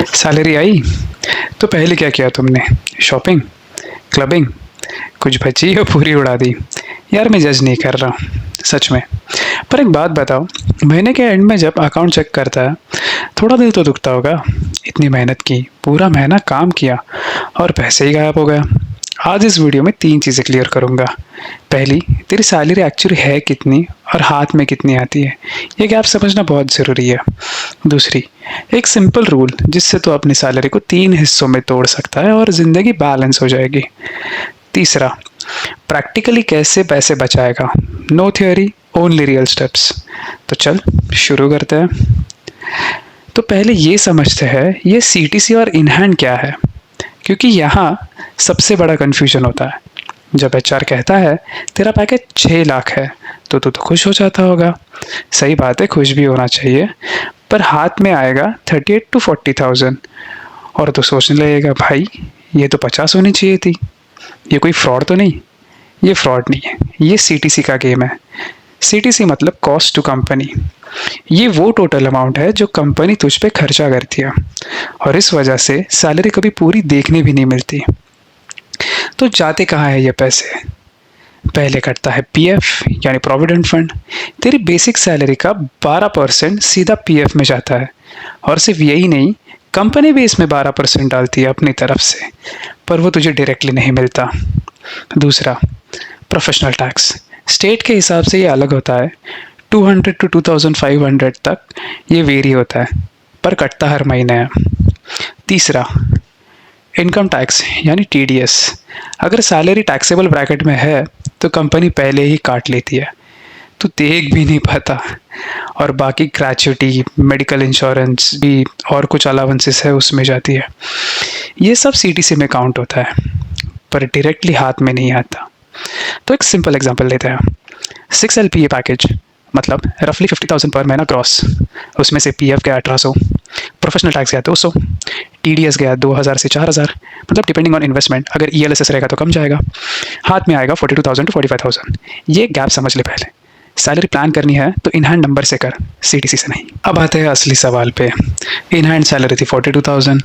Salary आई तो पहले क्या किया तुमने? शॉपिंग, क्लबिंग, कुछ बची और पूरी उड़ा दी? यार मैं जज नहीं कर रहा, सच में। पर एक बात बताओ, महीने के एंड में जब अकाउंट चेक करता है, थोड़ा दिल तो दुखता होगा। इतनी मेहनत की, पूरा महीना काम किया और पैसे ही गायब हो गया। आज इस वीडियो में 3 चीज़ें क्लियर करूँगा। पहली, तेरी सैलरी एक्चुअली है कितनी और हाथ में कितनी आती है, ये गैप समझना बहुत ज़रूरी है। दूसरी, एक सिंपल रूल जिससे तू अपनी सैलरी को 3 हिस्सों में तोड़ सकता है और ज़िंदगी बैलेंस हो जाएगी। तीसरा, प्रैक्टिकली कैसे पैसे बचाएगा, no theory, only real steps. तो चल शुरू करते हैं। तो पहले ये समझते हैं ये सीटीसी और इन हैंड क्या है, क्योंकि यहाँ सबसे बड़ा कन्फ्यूजन होता है। जब एचआर कहता है तेरा पैकेज 6 लाख है तो तू तो खुश हो जाता होगा। सही बात है, खुश भी होना चाहिए। पर हाथ में आएगा 38 to 40,000 और तो सोचने लगेगा भाई ये तो 50 होनी चाहिए थी। ये कोई फ्रॉड तो नहीं? ये फ्रॉड नहीं है, ये सीटीसी का गेम है। सीटीसी मतलब कॉस्ट टू कंपनी। ये वो टोटल अमाउंट है जो कंपनी तुझ पे खर्चा करती है और इस वजह से सैलरी कभी पूरी देखने भी नहीं मिलती। तो जाते कहाँ है ये पैसे? पहले कटता है पीएफ यानी प्रोविडेंट फंड। तेरी बेसिक सैलरी का 12% सीधा पीएफ में जाता है और सिर्फ यही नहीं, कंपनी भी इसमें 12% डालती है अपनी तरफ से, पर वो तुझे डायरेक्टली नहीं मिलता। दूसरा, प्रोफेशनल टैक्स। स्टेट के हिसाब से ये अलग होता है, 200 to 2500 तक ये वेरी होता है, पर कटता हर महीने है। तीसरा, इनकम टैक्स यानी टीडीएस। अगर सैलरी टैक्सेबल ब्रैकेट में है तो कंपनी पहले ही काट लेती है, तो देख भी नहीं पाता। और बाकी ग्रेच्युटी, मेडिकल इंश्योरेंस भी और कुछ अलाउंसेस है उसमें जाती है। ये सब सीटीसी में काउंट होता है पर डायरेक्टली हाथ में नहीं आता। तो एक सिंपल एग्जांपल लेते हैं। 6 एलपीए पैकेज मतलब रफली 50,000 पर महीना क्रॉस। उसमें से पीएफ गया 1800, प्रोफेशनल टैक्स गया 200, टीडीएस गया 2000 से 4000, मतलब डिपेंडिंग ऑन इन्वेस्टमेंट। अगर ईएलएसएस रहेगा तो कम जाएगा। हाथ में आएगा 42,000 to 45,000। ये गैप समझ ले पहले। सैलरी प्लान करनी है तो इन हैंड नंबर से कर, सीटीसी से नहीं। अब आते हैं असली सवाल पे। इन हैंड सैलरी थी 42,000,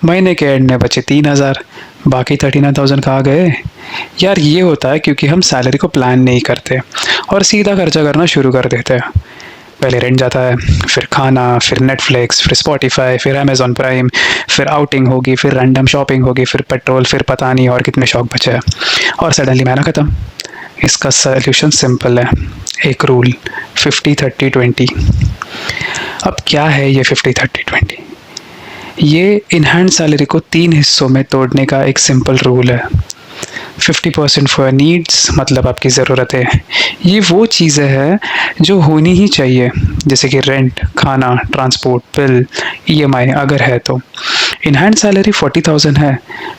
महीने के एंड में बचे 3,000, बाकी 39,000 कहाँ गए? यार ये होता है क्योंकि हम सैलरी को प्लान नहीं करते और सीधा खर्चा करना शुरू कर देते हैं। पहले रेंट जाता है, फिर खाना, फिर नेटफ्लिक्स, फिर स्पॉटिफाई, फिर अमेजॉन प्राइम, फिर आउटिंग होगी, फिर रैंडम शॉपिंग होगी, फिर पेट्रोल, फिर पता नहीं और कितने शौक बचे हैं और सडनली महीना ख़त्म। इसका सल्यूशन सिंपल है, एक रूल 50-30-20। अब क्या है ये 50-30-20? ये इन हैंड सैलरी को 3 हिस्सों में तोड़ने का एक सिंपल रूल है। 50% फॉर नीड्स मतलब आपकी ज़रूरतें। ये वो चीज़ें हैं जो होनी ही चाहिए, जैसे कि रेंट, खाना, ट्रांसपोर्ट, बिल, ईएमआई अगर है तो। इन हैंड सैलरी 40,000 है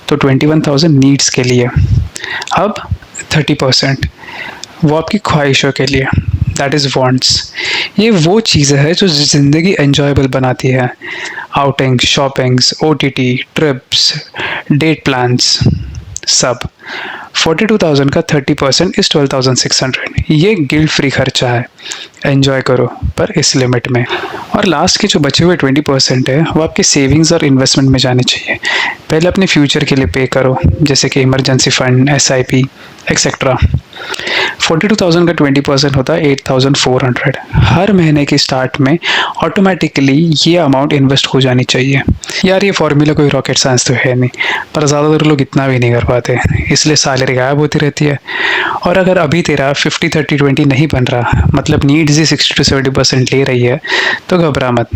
तो 21,000 नीड्स के लिए। अब 30% वो आपकी ख्वाहिशों के लिए, दैट इज़ वांट्स। ये वो चीज़ें हैं जो ज़िंदगी एन्जॉयबल बनाती है। Outing, shoppings, OTT, trips, date plans, सब। 42,000 का 30% इस 12,600। ये गिल्ट फ्री खर्चा है, एंजॉय करो पर इस लिमिट में। और लास्ट के जो बचे हुए 20% है वो आपके सेविंग्स और इन्वेस्टमेंट में जाने चाहिए। पहले अपने फ्यूचर के लिए पे करो, जैसे कि इमरजेंसी फंड, एसआईपी एक्सेट्रा। 42,000 का 20% होता है 8,400। हर महीने के स्टार्ट में ऑटोमेटिकली ये अमाउंट इन्वेस्ट हो जानी चाहिए। यार ये फॉर्मूला कोई रॉकेट साइंस तो है नहीं, पर ज़्यादातर लोग इतना भी नहीं कर पाते, इसलिए सैलरी गायब होती रहती है। और अगर अभी तेरा 50-30-20 नहीं बन रहा, मतलब नीड्स ही 60-70% ले रही है, तो घबरा मत,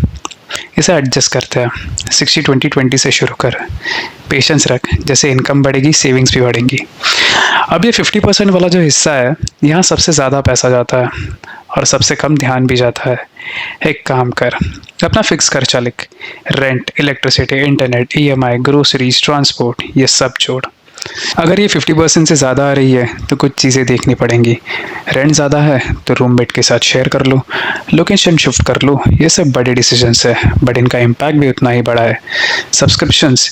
इसे एडजस्ट करते हैं। 60-20-20 से शुरू कर, पेशेंस रख, जैसे इनकम बढ़ेगी सेविंग्स भी बढ़ेंगी। अब ये 50% वाला जो हिस्सा है, यहाँ सबसे ज़्यादा पैसा जाता है और सबसे कम ध्यान भी जाता है। एक काम कर, अपना फिक्स खर्चा लिख, rent, electricity, internet, EMI, groceries, transport, ये सब छोड़। अगर ये 50% से ज़्यादा आ रही है तो कुछ चीज़ें देखनी पड़ेंगी। रेंट ज़्यादा है तो रूममेट के साथ शेयर कर लो, लोकेशन शिफ्ट कर लो, ये सब बड़े डिसीजंस है बट इनका इम्पैक्ट भी उतना ही बड़ा है। सब्सक्रिप्शंस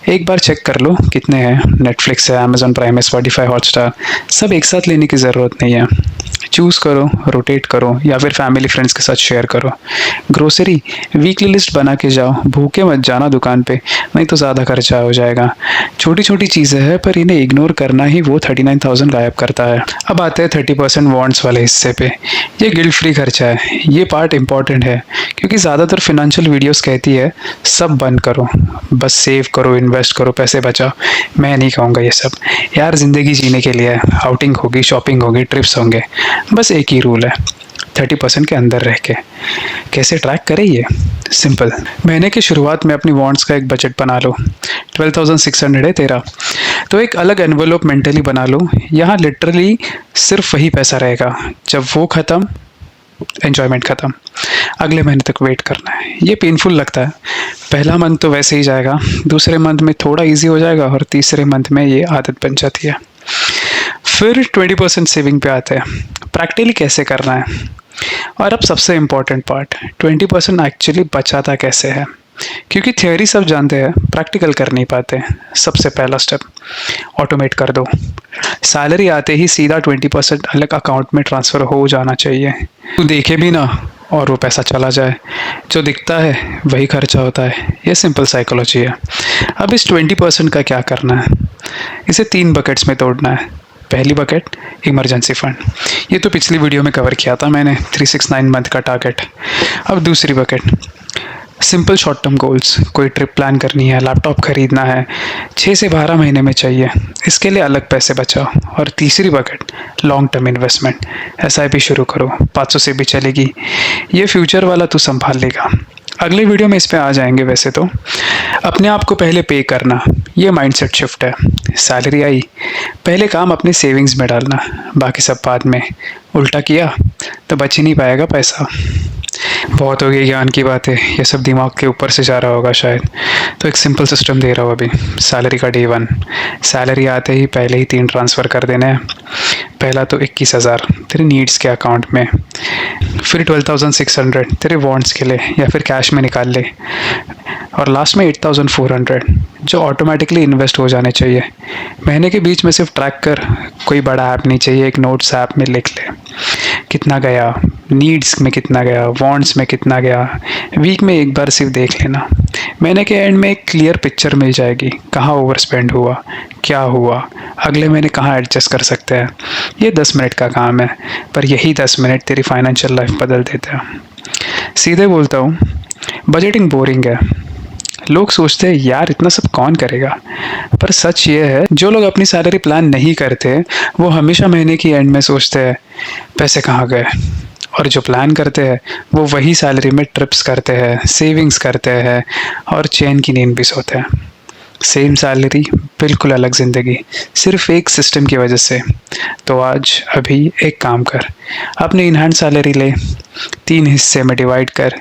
एक बार चेक कर लो कितने हैं, नेटफ्लिक्स है, अमेजॉन प्राइम है, स्पॉटिफाई, हॉटस्टार, सब एक साथ लेने की ज़रूरत नहीं है। चूज़ करो, रोटेट करो या फिर फैमिली फ्रेंड्स के साथ शेयर करो। ग्रोसरी वीकली लिस्ट बना के जाओ, भूखे मत जाना दुकान पे, नहीं तो ज़्यादा खर्चा हो जाएगा। छोटी छोटी चीज़ें हैं पर इन्हें इग्नोर करना ही वो 39,000 गायब करता है। अब आते हैं 30% वांट्स वाले हिस्से पे। ये गिल्ट फ्री खर्चा है। ये पार्ट इंपॉर्टेंट है क्योंकि ज़्यादातर फिनेंशियल वीडियोस कहती है सब बंद करो, बस सेव करो, इन्वेस्ट करो, पैसे बचाओ। मैं नहीं कहूँगा ये सब यार, ज़िंदगी जीने के लिए आउटिंग होगी, शॉपिंग होगी, ट्रिप्स होंगे, बस एक ही रूल है 30% के अंदर रह के। कैसे ट्रैक करें ये? सिंपल, महीने की शुरुआत में अपनी वांट्स का एक बजट बना लो। 12,600 है तेरा, तो एक अलग एनवेलोप मेंटली बना लो। यहाँ लिटरली सिर्फ वही पैसा रहेगा। जब वो ख़त्म, एन्जॉयमेंट ख़त्म, अगले महीने तक वेट करना है। ये पेनफुल लगता है। पहला मंथ तो वैसे ही जाएगा, दूसरे मंथ में थोड़ा इजी हो जाएगा और तीसरे मंथ में ये आदत बन जाती है। फिर 20% सेविंग पे आते हैं। प्रैक्टिकली कैसे करना है, और अब सबसे इम्पॉर्टेंट पार्ट, 20% एक्चुअली बचाता कैसे है, क्योंकि थियोरी सब जानते हैं, प्रैक्टिकल कर नहीं पाते। सबसे पहला स्टेप, ऑटोमेट कर दो। सैलरी आते ही सीधा 20% अलग अकाउंट में ट्रांसफ़र हो जाना चाहिए। तू देखे भी ना और वो पैसा चला जाए। जो दिखता है वही खर्चा होता है। ये सिंपल साइकोलॉजी है। अब इस 20% का क्या करना है? इसे 3 बकेट्स में तोड़ना है। पहली बकेट, इमरजेंसी फंड। ये तो पिछली वीडियो में कवर किया था मैंने, 369 मंथ का टारगेट। अब दूसरी bucket, simple short term goals. कोई ट्रिप प्लान करनी है, लैपटॉप खरीदना है, 6 से 12 महीने में चाहिए, इसके लिए अलग पैसे बचाओ। और तीसरी bucket, long term investment. SIP शुरू करो, 500 से भी चलेगी। ये फ्यूचर वाला तू संभाल लेगा। अगले वीडियो में इस पे आ जाएंगे। वैसे तो अपने आप को पहले पे करना, ये माइंडसेट शिफ्ट है। सैलरी आई, पहले काम अपने सेविंग्स में डालना, बाकी सब बाद में। उल्टा किया तो बच ही नहीं पाएगा पैसा। बहुत हो गई ज्ञान की बातें, ये सब दिमाग के ऊपर से जा रहा होगा शायद, तो एक सिंपल सिस्टम दे रहा हूँ अभी। सैलरी का डे 1, सैलरी आते ही पहले ही 3 ट्रांसफ़र कर देने हैं। पहला तो 21,000 तेरे नीड्स के अकाउंट में, फिर 12,600 तेरे वांट्स के लिए या फिर कैश में निकाल ले, और लास्ट में 8,400 जो ऑटोमेटिकली इन्वेस्ट हो जाने चाहिए। महीने के बीच में सिर्फ ट्रैक कर, कोई बड़ा ऐप नहीं चाहिए, एक नोट्स ऐप में लिख ले कितना गया, नीड्स में कितना गया, वांट्स में कितना गया। वीक में एक बार सिर्फ देख लेना, महीने के एंड में एक क्लियर पिक्चर मिल जाएगी, कहाँ ओवर स्पेंड हुआ, क्या हुआ, अगले महीने कहाँ एडजस्ट कर सकते हैं। ये 10 मिनट का काम है, पर यही 10 मिनट तेरी फाइनेंशियल लाइफ बदल देते हैं। सीधे बोलता हूँ, बजटिंग बोरिंग है। लोग सोचते हैं यार इतना सब कौन करेगा, पर सच ये है जो लोग अपनी सैलरी प्लान नहीं करते वो हमेशा महीने की एंड में सोचते हैं पैसे कहाँ गए, और जो प्लान करते हैं वो वही सैलरी में ट्रिप्स करते हैं, सेविंग्स करते हैं और चैन की नींद भी सोते हैं। सेम सैलरी, बिल्कुल अलग ज़िंदगी, सिर्फ एक सिस्टम की वजह से। तो आज अभी एक काम कर, अपनी इन हैंड सैलरी ले, 3 हिस्से में डिवाइड कर,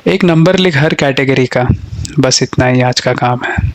एक नंबर लिख हर कैटेगरी का। बस इतना ही आज का काम है।